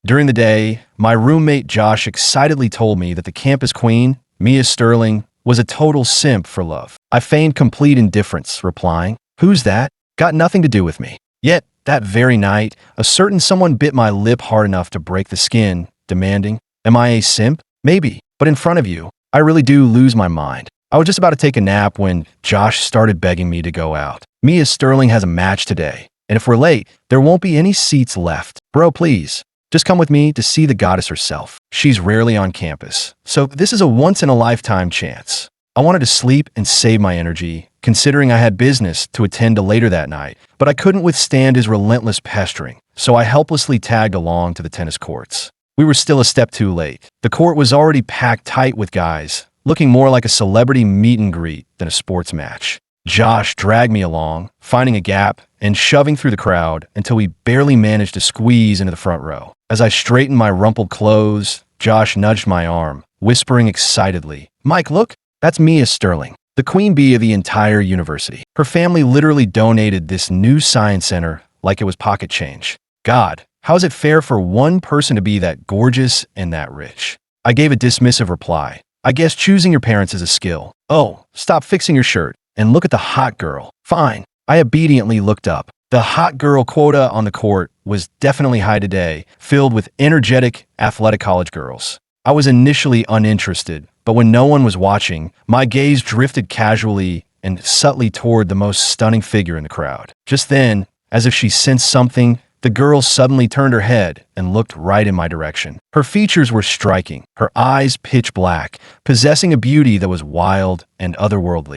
During the day, my roommate Josh excitedly told me that the campus queen, Mia Sterling, was a total simp for love. I feigned complete indifference, replying, "Who's that? Got nothing to do with me." Yet, that very night, a certain someone bit my lip hard enough to break the skin, demanding, "Am I a simp? Maybe, but in front of you, I really do lose my mind." I was just about to take a nap when Josh started begging me to go out. "Mia Sterling has a match today, and if we're late, there won't be any seats left. Bro, please, just come with me to see the goddess herself. She's rarely on campus, so this is a once-in-a-lifetime chance." I wanted to sleep and save my energy, considering I had business to attend to later that night, but I couldn't withstand his relentless pestering, so I helplessly tagged along to the tennis courts. We were still a step too late. The court was already packed tight with guys, looking more like a celebrity meet and greet than a sports match. Josh dragged me along, finding a gap and shoving through the crowd until we barely managed to squeeze into the front row. As I straightened my rumpled clothes, Josh nudged my arm, whispering excitedly, "Mike, look, that's Mia Sterling, the queen bee of the entire university. Her family literally donated this new science center like it was pocket change. God, how is it fair for one person to be that gorgeous and that rich?" I gave a dismissive reply. "I guess choosing your parents is a skill. Oh, stop fixing your shirt and look at the hot girl." Fine. I obediently looked up. The hot girl quota on the court was definitely high today, filled with energetic, athletic college girls. I was initially uninterested, but when no one was watching, my gaze drifted casually and subtly toward the most stunning figure in the crowd. Just then, as if she sensed something, the girl suddenly turned her head and looked right in my direction. Her features were striking, her eyes pitch black, possessing a beauty that was wild and otherworldly.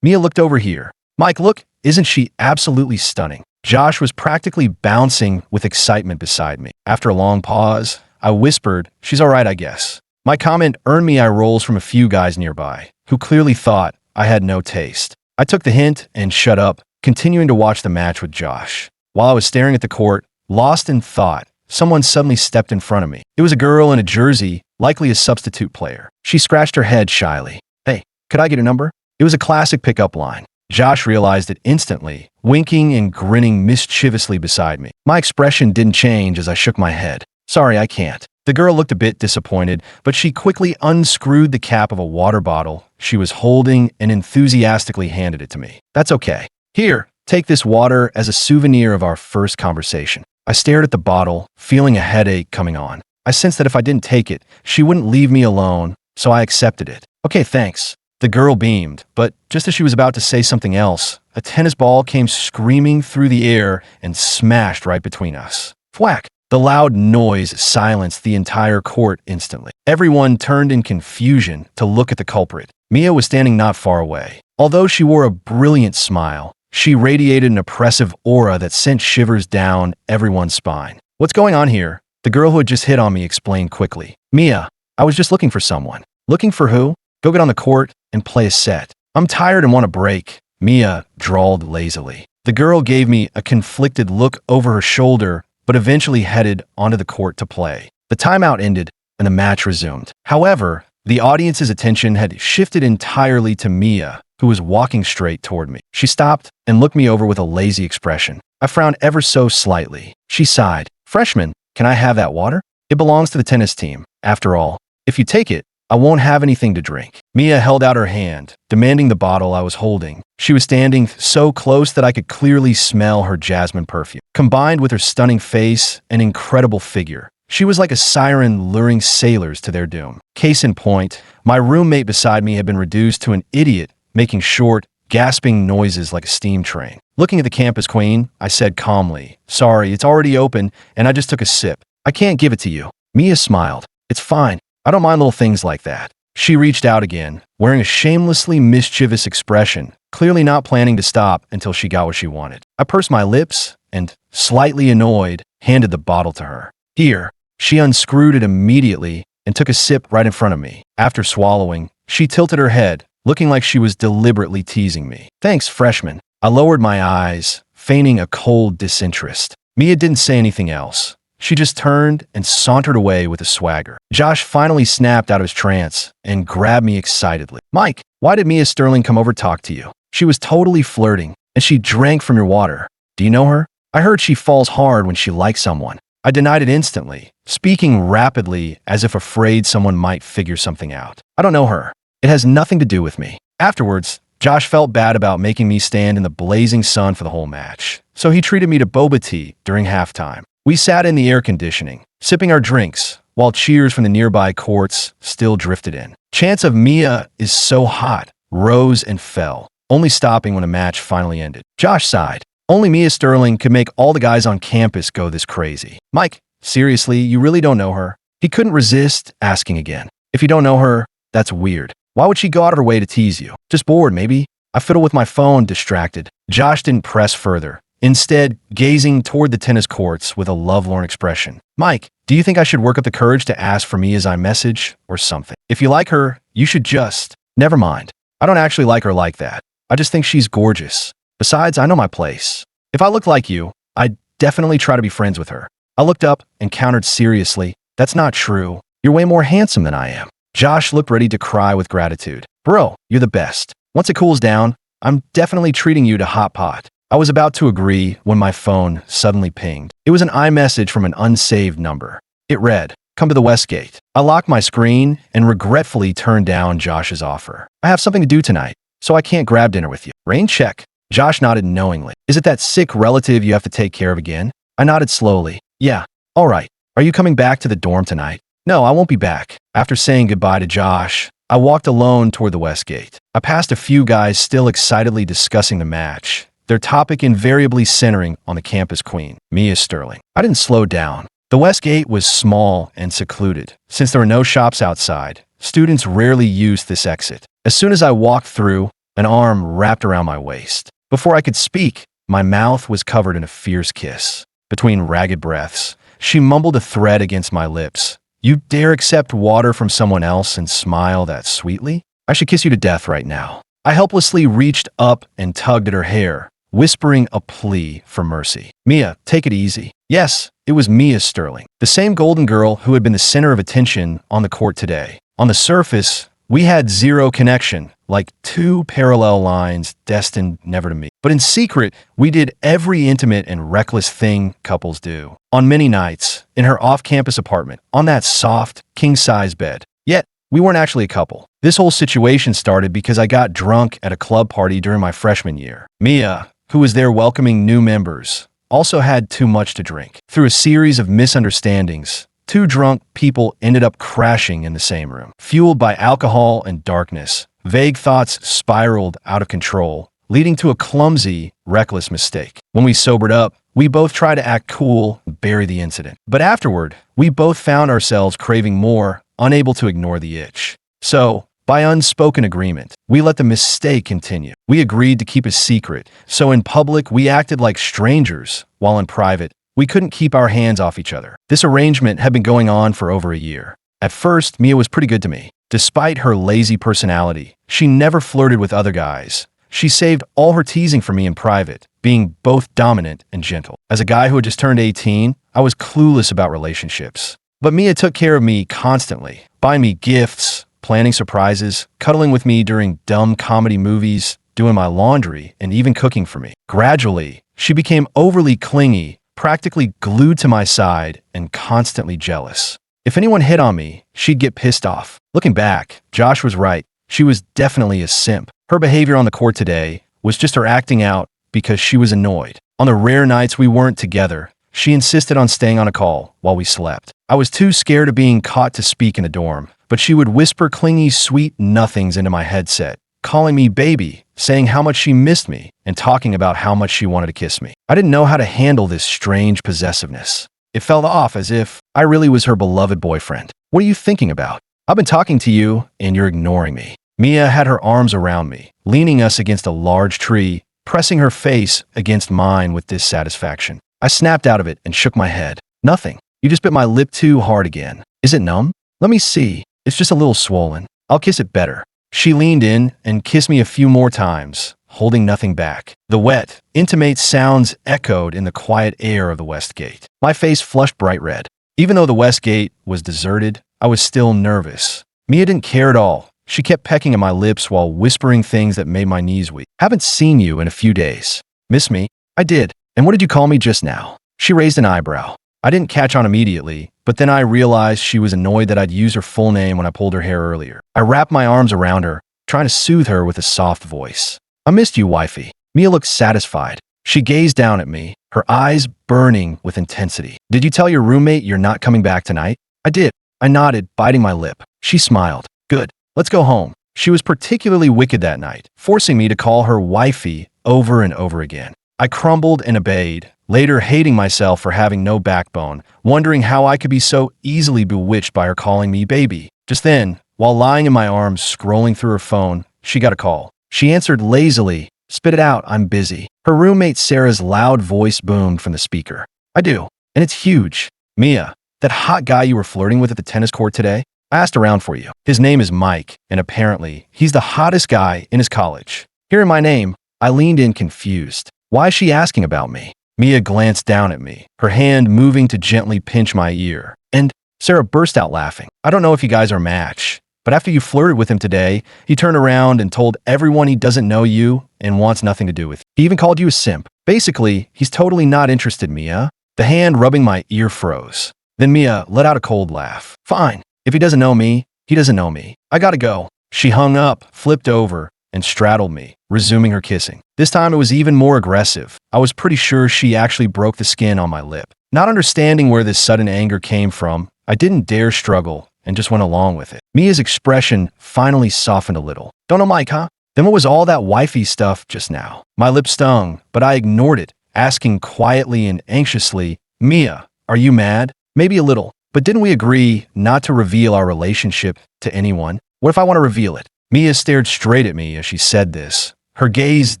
Mia looked over here. "Mike, look, isn't she absolutely stunning?" Josh was practically bouncing with excitement beside me. After a long pause, I whispered, "She's all right, I guess." My comment earned me eye rolls from a few guys nearby, who clearly thought I had no taste. I took the hint and shut up, continuing to watch the match with Josh. While I was staring at the court, lost in thought, someone suddenly stepped in front of me. It was a girl in a jersey, likely a substitute player. She scratched her head shyly. "Hey, could I get a number?" It was a classic pickup line. Josh realized it instantly, winking and grinning mischievously beside me. My expression didn't change as I shook my head. "Sorry, I can't." The girl looked a bit disappointed, but she quickly unscrewed the cap of a water bottle she was holding and enthusiastically handed it to me. "That's okay. Here, take this water as a souvenir of our first conversation." I stared at the bottle, feeling a headache coming on. I sensed that if I didn't take it, she wouldn't leave me alone, so I accepted it. "Okay, thanks." The girl beamed, but just as she was about to say something else, a tennis ball came screaming through the air and smashed right between us. Thwack! The loud noise silenced the entire court instantly. Everyone turned in confusion to look at the culprit. Mia was standing not far away. Although she wore a brilliant smile, she radiated an oppressive aura that sent shivers down everyone's spine. "What's going on here?" The girl who had just hit on me explained quickly. "Mia, I was just looking for someone." "Looking for who?" "Go get on the court and play a set." "I'm tired and want a break," Mia drawled lazily. The girl gave me a conflicted look over her shoulder, but eventually headed onto the court to play. The timeout ended and the match resumed. However, the audience's attention had shifted entirely to Mia, who was walking straight toward me. She stopped and looked me over with a lazy expression. I frowned ever so slightly. She sighed. "Freshman, can I have that water? It belongs to the tennis team. After all, if you take it, I won't have anything to drink." Mia held out her hand, demanding the bottle I was holding. She was standing so close that I could clearly smell her jasmine perfume. Combined with her stunning face and incredible figure, she was like a siren luring sailors to their doom. Case in point, my roommate beside me had been reduced to an idiot, making short, gasping noises like a steam train. Looking at the campus queen, I said calmly, "Sorry, it's already open, and I just took a sip. I can't give it to you." Mia smiled. "It's fine. I don't mind little things like that." She reached out again, wearing a shamelessly mischievous expression, clearly not planning to stop until she got what she wanted. I pursed my lips and, slightly annoyed, handed the bottle to her. "Here." She unscrewed it immediately and took a sip right in front of me. After swallowing, she tilted her head, looking like she was deliberately teasing me. "Thanks, freshman." I lowered my eyes, feigning a cold disinterest. Mia didn't say anything else. She just turned and sauntered away with a swagger. Josh finally snapped out of his trance and grabbed me excitedly. "Mike, why did Mia Sterling come over to talk to you? She was totally flirting, and she drank from your water. Do you know her? I heard she falls hard when she likes someone." I denied it instantly, speaking rapidly as if afraid someone might figure something out. I don't know her. It has nothing to do with me. Afterwards, Josh felt bad about making me stand in the blazing sun for the whole match, so he treated me to boba tea during halftime. We sat in the air conditioning, sipping our drinks, while cheers from the nearby courts still drifted in. Chants of "Mia is so hot" rose and fell, only stopping when a match finally ended. Josh sighed. Only Mia Sterling could make all the guys on campus go this crazy. Mike, seriously, you really don't know her? He couldn't resist asking again. If you don't know her, that's weird. Why would she go out of her way to tease you? Just bored, maybe? I fiddled with my phone, distracted. Josh didn't press further, instead gazing toward the tennis courts with a lovelorn expression. Mike, do you think I should work up the courage to ask for Mia's iMessage or something? If you like her, you should just... Never mind. I don't actually like her like that. I just think she's gorgeous. Besides, I know my place. If I looked like you, I'd definitely try to be friends with her. I looked up and countered seriously. That's not true. You're way more handsome than I am. Josh looked ready to cry with gratitude. Bro, you're the best. Once it cools down, I'm definitely treating you to hot pot. I was about to agree when my phone suddenly pinged. It was an iMessage from an unsaved number. It read, "Come to the Westgate." I locked my screen and regretfully turned down Josh's offer. I have something to do tonight, so I can't grab dinner with you. Rain check. Josh nodded knowingly. Is it that sick relative you have to take care of again? I nodded slowly. Yeah. All right. Are you coming back to the dorm tonight? No, I won't be back. After saying goodbye to Josh, I walked alone toward the Westgate. I passed a few guys still excitedly discussing the match, their topic invariably centering on the campus queen, Mia Sterling. I didn't slow down. The Westgate was small and secluded. Since there were no shops outside, students rarely used this exit. As soon as I walked through, an arm wrapped around my waist. Before I could speak, my mouth was covered in a fierce kiss. Between ragged breaths, she mumbled a threat against my lips. You dare accept water from someone else and smile that sweetly? I should kiss you to death right now. I helplessly reached up and tugged at her hair, whispering a plea for mercy. Mia, take it easy. Yes, it was Mia Sterling, the same golden girl who had been the center of attention on the court today. On the surface, we had zero connection, like two parallel lines destined never to meet. But in secret, we did every intimate and reckless thing couples do. On many nights, in her off-campus apartment, on that soft, king-size bed. Yet, we weren't actually a couple. This whole situation started because I got drunk at a club party during my freshman year. Mia, who was there welcoming new members, also had too much to drink. Through a series of misunderstandings, two drunk people ended up crashing in the same room. Fueled by alcohol and darkness, vague thoughts spiraled out of control, leading to a clumsy, reckless mistake. When we sobered up, we both tried to act cool and bury the incident. But afterward, we both found ourselves craving more, unable to ignore the itch. So, by unspoken agreement, we let the mistake continue. We agreed to keep a secret, so in public we acted like strangers, while in private, we couldn't keep our hands off each other. This arrangement had been going on for over a year. At first, Mia was pretty good to me. Despite her lazy personality, she never flirted with other guys. She saved all her teasing for me in private, being both dominant and gentle. As a guy who had just turned 18, I was clueless about relationships. But Mia took care of me constantly, buying me gifts, planning surprises, cuddling with me during dumb comedy movies, doing my laundry, and even cooking for me. Gradually, she became overly clingy, practically glued to my side, and constantly jealous. If anyone hit on me, she'd get pissed off. Looking back, Josh was right. She was definitely a simp. Her behavior on the court today was just her acting out because she was annoyed. On the rare nights we weren't together, she insisted on staying on a call while we slept. I was too scared of being caught to speak in the dorm, but she would whisper clingy, sweet nothings into my headset, calling me baby, saying how much she missed me, and talking about how much she wanted to kiss me. I didn't know how to handle this strange possessiveness. It felt off as if I really was her beloved boyfriend. What are you thinking about? I've been talking to you, and you're ignoring me. Mia had her arms around me, leaning us against a large tree, pressing her face against mine with dissatisfaction. I snapped out of it and shook my head. Nothing. You just bit my lip too hard again. Is it numb? Let me see. It's just a little swollen. I'll kiss it better. She leaned in and kissed me a few more times, holding nothing back. The wet, intimate sounds echoed in the quiet air of the Westgate. My face flushed bright red. Even though the Westgate was deserted, I was still nervous. Mia didn't care at all. She kept pecking at my lips while whispering things that made my knees weak. Haven't seen you in a few days. Miss me? I did. And what did you call me just now? She raised an eyebrow. I didn't catch on immediately, but then I realized she was annoyed that I'd used her full name when I pulled her hair earlier. I wrapped my arms around her, trying to soothe her with a soft voice. I missed you, wifey. Mia looked satisfied. She gazed down at me, her eyes burning with intensity. Did you tell your roommate you're not coming back tonight? I did. I nodded, biting my lip. She smiled. Good. Let's go home. She was particularly wicked that night, forcing me to call her wifey over and over again. I crumbled and obeyed, later hating myself for having no backbone, wondering how I could be so easily bewitched by her calling me baby. Just then, while lying in my arms scrolling through her phone, she got a call. She answered lazily. Spit it out, I'm busy. Her roommate Sarah's loud voice boomed from the speaker. I do, and it's huge. Mia, that hot guy you were flirting with at the tennis court today? I asked around for you. His name is Mike, and apparently, he's the hottest guy in his college. Hearing my name, I leaned in confused. Why is she asking about me? Mia glanced down at me, her hand moving to gently pinch my ear. And Sarah burst out laughing. I don't know if you guys are a match, but after you flirted with him today, he turned around and told everyone he doesn't know you and wants nothing to do with you. He even called you a simp. Basically, he's totally not interested, Mia. The hand rubbing my ear froze. Then Mia let out a cold laugh. Fine. If he doesn't know me, he doesn't know me. I gotta go. She hung up, flipped over, and straddled me, resuming her kissing. This time it was even more aggressive. I was pretty sure she actually broke the skin on my lip. Not understanding where this sudden anger came from, I didn't dare struggle and just went along with it. Mia's expression finally softened a little. Don't know Mike, huh? Then what was all that wifey stuff just now? My lips stung, but I ignored it, asking quietly and anxiously, Mia, are you mad? Maybe a little. But didn't we agree not to reveal our relationship to anyone? What if I want to reveal it? Mia stared straight at me as she said this, her gaze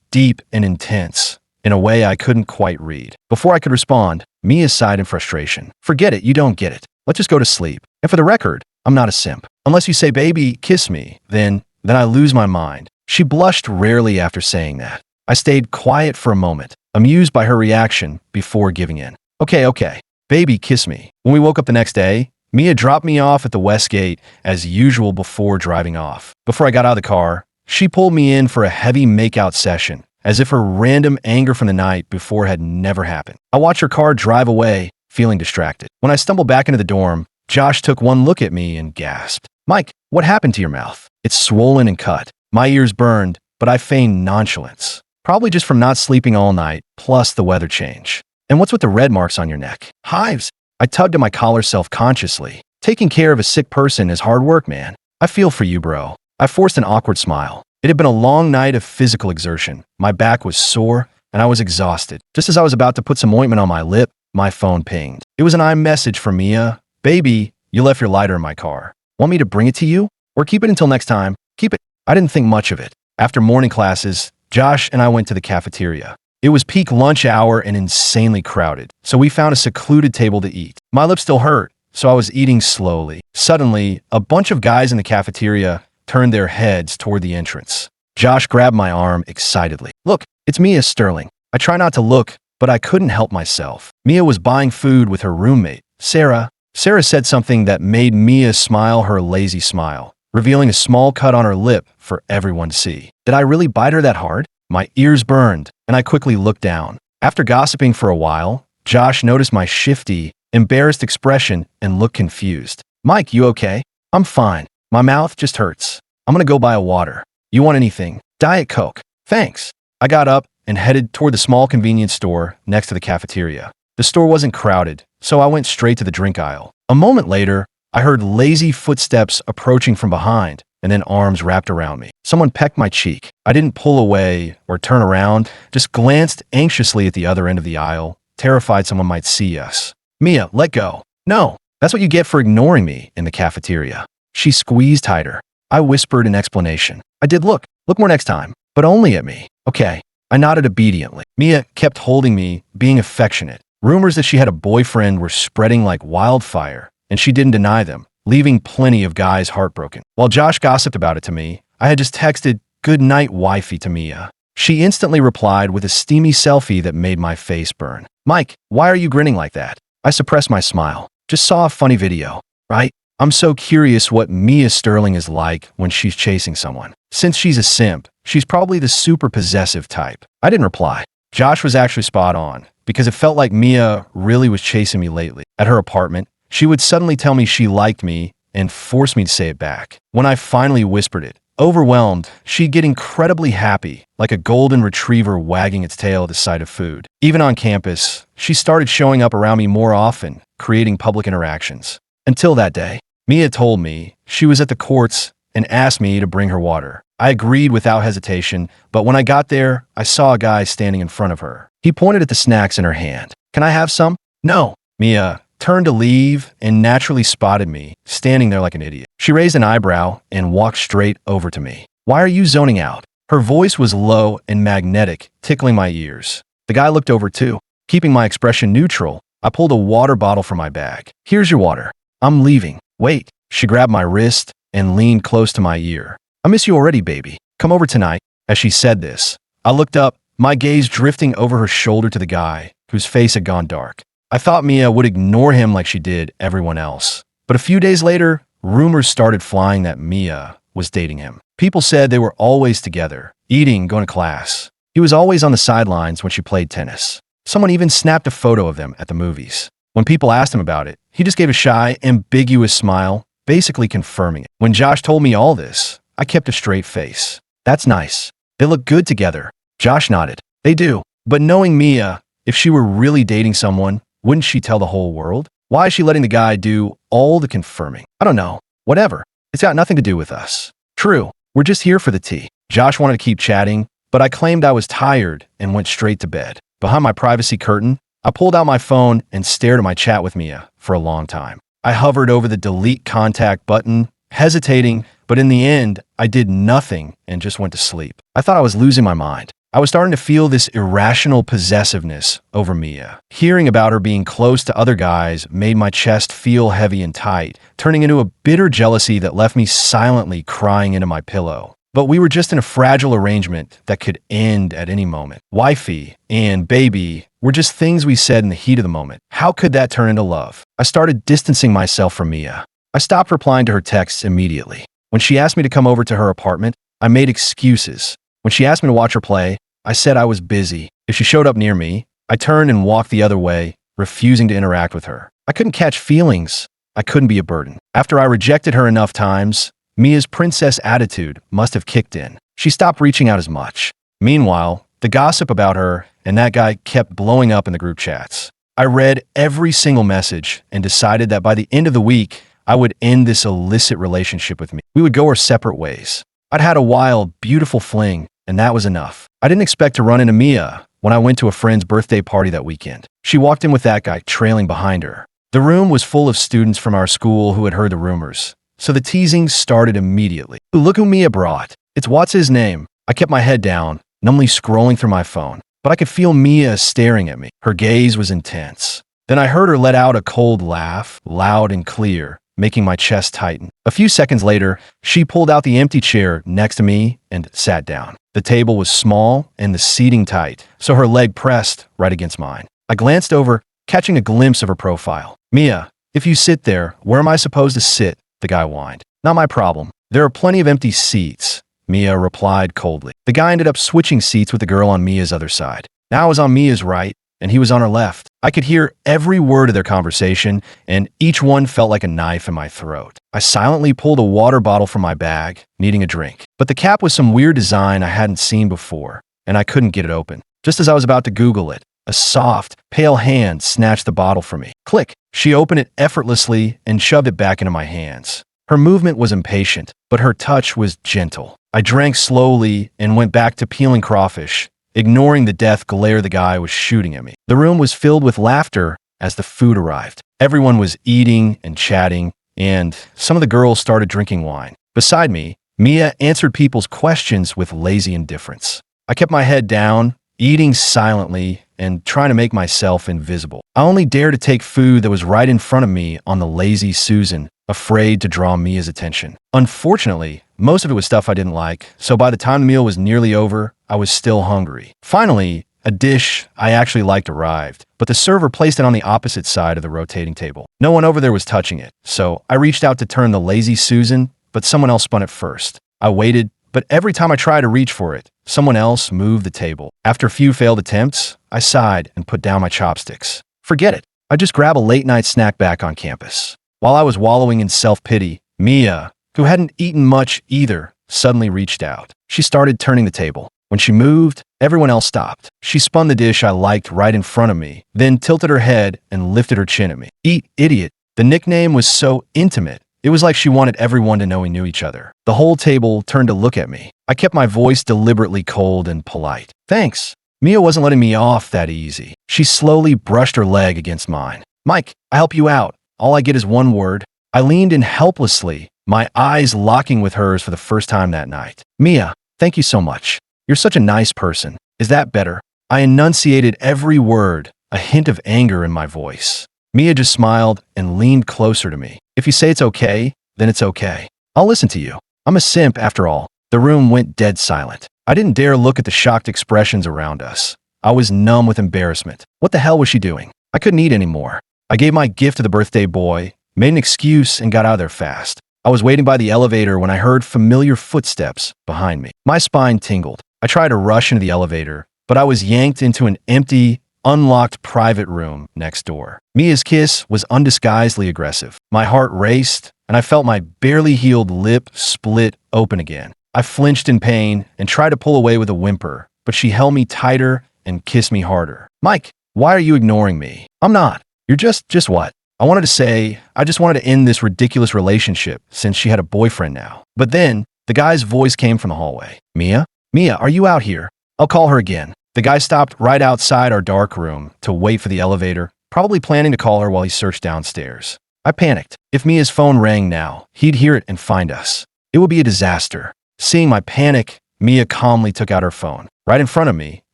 deep and intense, in a way I couldn't quite read. Before I could respond, Mia sighed in frustration. Forget it, you don't get it. Let's just go to sleep. And for the record, I'm not a simp. Unless you say, baby, kiss me, then I lose my mind. She blushed rarely after saying that. I stayed quiet for a moment, amused by her reaction before giving in. Okay. Baby, kiss me. When we woke up the next day, Mia dropped me off at the West Gate as usual before driving off. Before I got out of the car, she pulled me in for a heavy makeout session, as if her random anger from the night before had never happened. I watched her car drive away, feeling distracted. When I stumbled back into the dorm, Josh took one look at me and gasped. Mike, what happened to your mouth? It's swollen and cut. My ears burned, but I feigned nonchalance. Probably just from not sleeping all night, plus the weather change. And what's with the red marks on your neck? Hives. I tugged at my collar self-consciously. Taking care of a sick person is hard work, man. I feel for you, bro. I forced an awkward smile. It had been a long night of physical exertion. My back was sore, and I was exhausted. Just as I was about to put some ointment on my lip, my phone pinged. It was an iMessage from Mia. Baby, you left your lighter in my car. Want me to bring it to you? Or keep it until next time? Keep it. I didn't think much of it. After morning classes, Josh and I went to the cafeteria. It was peak lunch hour and insanely crowded, so we found a secluded table to eat. My lips still hurt, so I was eating slowly. Suddenly, a bunch of guys in the cafeteria turned their heads toward the entrance. Josh grabbed my arm excitedly. Look, it's Mia Sterling. I try not to look, but I couldn't help myself. Mia was buying food with her roommate, Sarah. Sarah said something that made Mia smile her lazy smile, revealing a small cut on her lip for everyone to see. Did I really bite her that hard? My ears burned, and I quickly looked down. After gossiping for a while, Josh noticed my shifty, embarrassed expression and looked confused. Mike, you okay? I'm fine. My mouth just hurts. I'm gonna go buy a water. You want anything? Diet Coke. Thanks. I got up and headed toward the small convenience store next to the cafeteria. The store wasn't crowded, so I went straight to the drink aisle. A moment later, I heard lazy footsteps approaching from behind, and then arms wrapped around me. Someone pecked my cheek. I didn't pull away or turn around, just glanced anxiously at the other end of the aisle, terrified someone might see us. Mia, let go. No, that's what you get for ignoring me in the cafeteria. She squeezed tighter. I whispered in explanation. I did look more next time, but only at me. Okay. I nodded obediently. Mia kept holding me, being affectionate. Rumors that she had a boyfriend were spreading like wildfire, and she didn't deny them, leaving plenty of guys heartbroken. While Josh gossiped about it to me, I had just texted, "Good night, wifey," to Mia. She instantly replied with a steamy selfie that made my face burn. Mike, why are you grinning like that? I suppressed my smile. Just saw a funny video, right? I'm so curious what Mia Sterling is like when she's chasing someone. Since she's a simp, she's probably the super possessive type. I didn't reply. Josh was actually spot on. because it felt like Mia really was chasing me lately. At her apartment, she would suddenly tell me she liked me and force me to say it back. When I finally whispered it, overwhelmed, she'd get incredibly happy, like a golden retriever wagging its tail at the sight of food. Even on campus, she started showing up around me more often, creating public interactions. Until that day, Mia told me she was at the courts and asked me to bring her water. I agreed without hesitation, but when I got there, I saw a guy standing in front of her. He pointed at the snacks in her hand. "Can I have some?" "No." Mia turned to leave and naturally spotted me, standing there like an idiot. She raised an eyebrow and walked straight over to me. "Why are you zoning out?" Her voice was low and magnetic, tickling my ears. The guy looked over too. Keeping my expression neutral, I pulled a water bottle from my bag. "Here's your water. I'm leaving." "Wait." She grabbed my wrist and leaned close to my ear. "I miss you already, baby. Come over tonight." As she said this, I looked up, my gaze drifting over her shoulder to the guy, whose face had gone dark. I thought Mia would ignore him like she did everyone else. But a few days later, rumors started flying that Mia was dating him. People said they were always together, eating, going to class. He was always on the sidelines when she played tennis. Someone even snapped a photo of them at the movies. When people asked him about it, he just gave a shy, ambiguous smile, basically confirming it. When Josh told me all this, I kept a straight face. "That's nice. They look good together." Josh nodded. "They do. But knowing Mia, if she were really dating someone, wouldn't she tell the whole world? Why is she letting the guy do all the confirming? I don't know. Whatever. It's got nothing to do with us." "True. We're just here for the tea." Josh wanted to keep chatting, but I claimed I was tired and went straight to bed. Behind my privacy curtain, I pulled out my phone and stared at my chat with Mia for a long time. I hovered over the delete contact button, hesitating, but in the end, I did nothing and just went to sleep. I thought I was losing my mind. I was starting to feel this irrational possessiveness over Mia. Hearing about her being close to other guys made my chest feel heavy and tight, turning into a bitter jealousy that left me silently crying into my pillow. But we were just in a fragile arrangement that could end at any moment. Wifey and baby were just things we said in the heat of the moment. How could that turn into love? I started distancing myself from Mia. I stopped replying to her texts immediately. When she asked me to come over to her apartment, I made excuses. When she asked me to watch her play, I said I was busy. If she showed up near me, I turned and walked the other way, refusing to interact with her. I couldn't catch feelings. I couldn't be a burden. After I rejected her enough times, Mia's princess attitude must have kicked in. She stopped reaching out as much. Meanwhile, the gossip about her and that guy kept blowing up in the group chats. I read every single message and decided that by the end of the week, I would end this illicit relationship with me. We would go our separate ways. I'd had a wild, beautiful fling, and that was enough. I didn't expect to run into Mia when I went to a friend's birthday party that weekend. She walked in with that guy trailing behind her. The room was full of students from our school who had heard the rumors, so the teasing started immediately. "Look who Mia brought. It's what's his name." I kept my head down, numbly scrolling through my phone, but I could feel Mia staring at me. Her gaze was intense. Then I heard her let out a cold laugh, loud and clear, making my chest tighten. A few seconds later, she pulled out the empty chair next to me and sat down. The table was small and the seating tight, so her leg pressed right against mine. I glanced over, catching a glimpse of her profile. "Mia, if you sit there, where am I supposed to sit?" the guy whined. "Not my problem. There are plenty of empty seats," Mia replied coldly. The guy ended up switching seats with the girl on Mia's other side. Now I was on Mia's right, and he was on her left. I could hear every word of their conversation, and each one felt like a knife in my throat. I silently pulled a water bottle from my bag, needing a drink. But the cap was some weird design I hadn't seen before, and I couldn't get it open. Just as I was about to Google it, a soft, pale hand snatched the bottle from me. Click! She opened it effortlessly and shoved it back into my hands. Her movement was impatient, but her touch was gentle. I drank slowly and went back to peeling crawfish, ignoring the death glare the guy was shooting at me. The room was filled with laughter as the food arrived. Everyone was eating and chatting, and some of the girls started drinking wine. Beside me, Mia answered people's questions with lazy indifference. I kept my head down, eating silently and trying to make myself invisible. I only dared to take food that was right in front of me on the lazy Susan, afraid to draw Mia's attention. Unfortunately, most of it was stuff I didn't like, so by the time the meal was nearly over, I was still hungry. Finally, a dish I actually liked arrived, but the server placed it on the opposite side of the rotating table. No one over there was touching it, so I reached out to turn the lazy Susan, but someone else spun it first. I waited, but every time I tried to reach for it, someone else moved the table. After a few failed attempts, I sighed and put down my chopsticks. Forget it. I just grab a late-night snack back on campus. While I was wallowing in self-pity, Mia, who hadn't eaten much either, suddenly reached out. She started turning the table. When she moved, everyone else stopped. She spun the dish I liked right in front of me, then tilted her head and lifted her chin at me. Eat, idiot. The nickname was so intimate. It was like she wanted everyone to know we knew each other. The whole table turned to look at me. I kept my voice deliberately cold and polite. Thanks. Mia wasn't letting me off that easy. She slowly brushed her leg against mine. Mike, I help you out. All I get is one word. I leaned in helplessly, my eyes locking with hers for the first time that night. Mia, thank you so much. You're such a nice person. Is that better? I enunciated every word, a hint of anger in my voice. Mia just smiled and leaned closer to me. If you say it's okay, then it's okay. I'll listen to you. I'm a simp after all. The room went dead silent. I didn't dare look at the shocked expressions around us. I was numb with embarrassment. What the hell was she doing? I couldn't eat anymore. I gave my gift to the birthday boy, made an excuse, and got out of there fast. I was waiting by the elevator when I heard familiar footsteps behind me. My spine tingled. I tried to rush into the elevator, but I was yanked into an empty, unlocked private room next door. Mia's kiss was undisguisedly aggressive. My heart raced, and I felt my barely healed lip split open again. I flinched in pain and tried to pull away with a whimper, but she held me tighter and kissed me harder. Mike, why are you ignoring me? I'm not. You're just what? I wanted to say, I just wanted to end this ridiculous relationship since she had a boyfriend now. But then, the guy's voice came from the hallway. Mia? Mia, are you out here? I'll call her again. The guy stopped right outside our dark room to wait for the elevator, probably planning to call her while he searched downstairs. I panicked. If Mia's phone rang now, he'd hear it and find us. It would be a disaster. Seeing my panic, Mia calmly took out her phone. Right in front of me,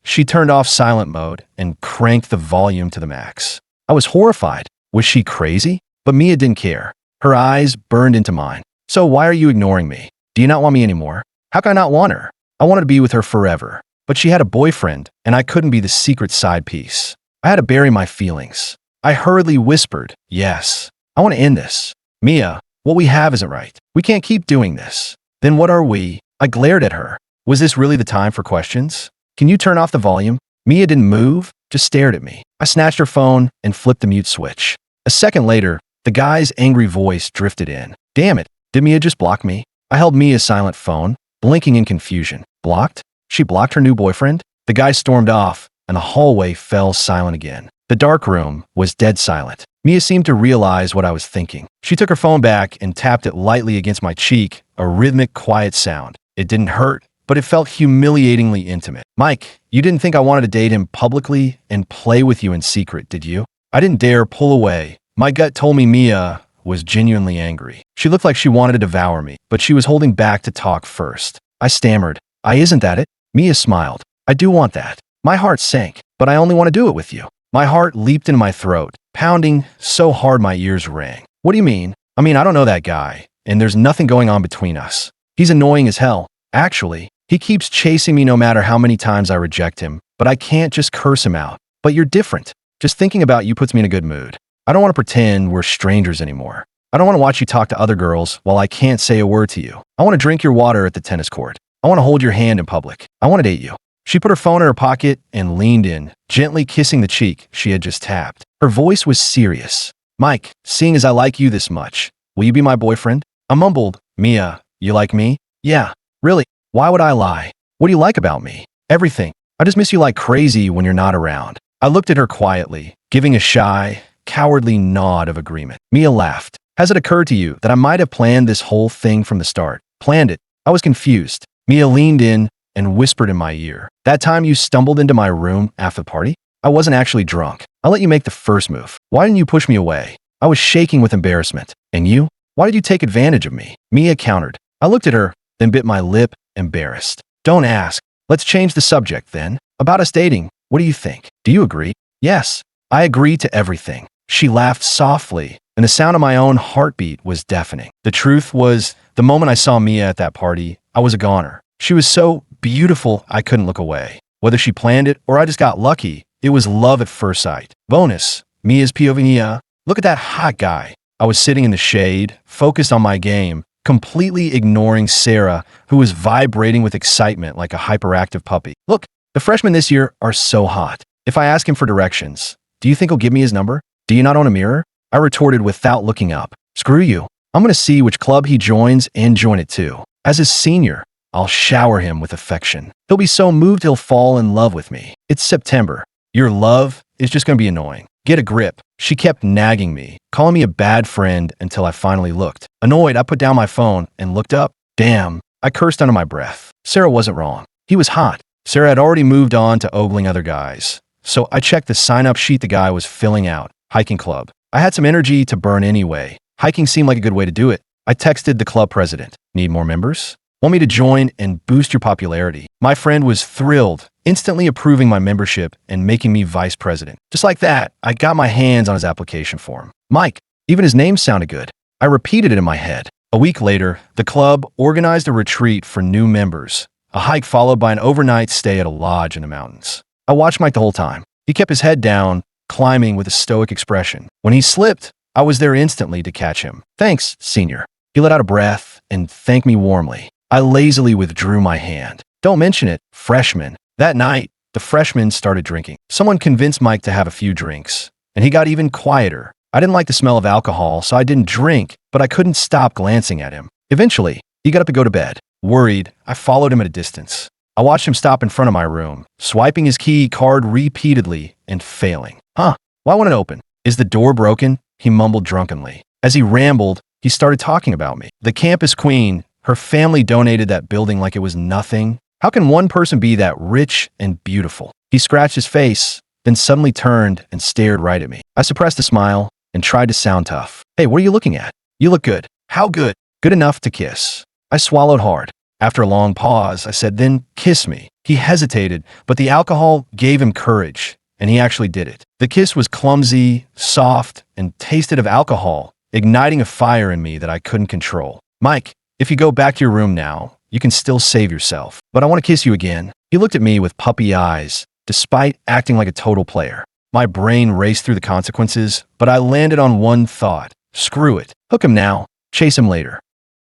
she turned off silent mode and cranked the volume to the max. I was horrified. Was she crazy? But Mia didn't care. Her eyes burned into mine. So why are you ignoring me? Do you not want me anymore? How can I not want her? I wanted to be with her forever. But she had a boyfriend, and I couldn't be the secret side piece. I had to bury my feelings. I hurriedly whispered, yes, I want to end this. Mia, what we have isn't right. We can't keep doing this. Then what are we? I glared at her. Was this really the time for questions? Can you turn off the volume? Mia didn't move, just stared at me. I snatched her phone and flipped the mute switch. A second later, the guy's angry voice drifted in. Damn it, did Mia just block me? I held Mia's silent phone, blinking in confusion. Blocked? She blocked her new boyfriend? The guy stormed off, and the hallway fell silent again. The dark room was dead silent. Mia seemed to realize what I was thinking. She took her phone back and tapped it lightly against my cheek, a rhythmic, quiet sound. It didn't hurt, but it felt humiliatingly intimate. Mike, you didn't think I wanted to date him publicly and play with you in secret, did you? I didn't dare pull away. My gut told me Mia was genuinely angry. She looked like she wanted to devour me, but she was holding back to talk first. I stammered, isn't that it? Mia smiled. I do want that. My heart sank, but I only want to do it with you. My heart leaped into my throat, pounding so hard my ears rang. What do you mean? I don't know that guy, and there's nothing going on between us. He's annoying as hell. Actually, he keeps chasing me no matter how many times I reject him, but I can't just curse him out. But you're different. Just thinking about you puts me in a good mood. I don't want to pretend we're strangers anymore. I don't want to watch you talk to other girls while I can't say a word to you. I want to drink your water at the tennis court. I want to hold your hand in public. I want to date you. She put her phone in her pocket and leaned in, gently kissing the cheek she had just tapped. Her voice was serious. Mike, seeing as I like you this much, will you be my boyfriend? I mumbled, Mia, you like me? Yeah, really. Why would I lie? What do you like about me? Everything. I just miss you like crazy when you're not around. I looked at her quietly, giving a shy, cowardly nod of agreement. Mia laughed. Has it occurred to you that I might have planned this whole thing from the start? Planned it. I was confused. Mia leaned in and whispered in my ear. That time you stumbled into my room after the party? I wasn't actually drunk. I let you make the first move. Why didn't you push me away? I was shaking with embarrassment. And you? Why did you take advantage of me? Mia countered. I looked at her, then bit my lip, embarrassed. Don't ask. Let's change the subject then. About us dating, what do you think? Do you agree? Yes. I agree to everything. She laughed softly, and the sound of my own heartbeat was deafening. The truth was, the moment I saw Mia at that party, I was a goner. She was so beautiful, I couldn't look away. Whether she planned it or I just got lucky, it was love at first sight. Bonus, Mia's POV. Look at that hot guy. I was sitting in the shade, focused on my game, completely ignoring Sarah, who was vibrating with excitement like a hyperactive puppy. Look, the freshmen this year are so hot. If I ask him for directions, do you think he'll give me his number? Do you not own a mirror? I retorted without looking up. Screw you. I'm going to see which club he joins and join it too. As his senior, I'll shower him with affection. He'll be so moved he'll fall in love with me. It's September. Your love is just going to be annoying. Get a grip. She kept nagging me, calling me a bad friend until I finally looked. Annoyed, I put down my phone and looked up. Damn, I cursed under my breath. Sarah wasn't wrong. He was hot. Sarah had already moved on to ogling other guys. So I checked the sign-up sheet the guy was filling out. Hiking club. I had some energy to burn anyway. Hiking seemed like a good way to do it. I texted the club president. Need more members? Want me to join and boost your popularity? My friend was thrilled, instantly approving my membership and making me vice president. Just like that, I got my hands on his application form. Mike. Even his name sounded good. I repeated it in my head. A week later, the club organized a retreat for new members, a hike followed by an overnight stay at a lodge in the mountains. I watched Mike the whole time. He kept his head down, climbing with a stoic expression. When he slipped, I was there instantly to catch him. Thanks, senior. He let out a breath and thanked me warmly. I lazily withdrew my hand. Don't mention it, freshman. That night, the freshmen started drinking. Someone convinced Mike to have a few drinks, and he got even quieter. I didn't like the smell of alcohol, so I didn't drink, but I couldn't stop glancing at him. Eventually, he got up to go to bed. Worried, I followed him at a distance. I watched him stop in front of my room, swiping his key card repeatedly and failing. Why won't it open? Is the door broken? He mumbled drunkenly. As he rambled, he started talking about me. The campus queen, her family donated that building like it was nothing. How can one person be that rich and beautiful? He scratched his face, then suddenly turned and stared right at me. I suppressed a smile and tried to sound tough. Hey, what are you looking at? You look good. How good? Good enough to kiss. I swallowed hard. After a long pause, I said, then kiss me. He hesitated, but the alcohol gave him courage, and he actually did it. The kiss was clumsy, soft, and tasted of alcohol, igniting a fire in me that I couldn't control. Mike, if you go back to your room now, you can still save yourself. But I want to kiss you again. He looked at me with puppy eyes, despite acting like a total player. My brain raced through the consequences, but I landed on one thought. Screw it. Hook him now. Chase him later.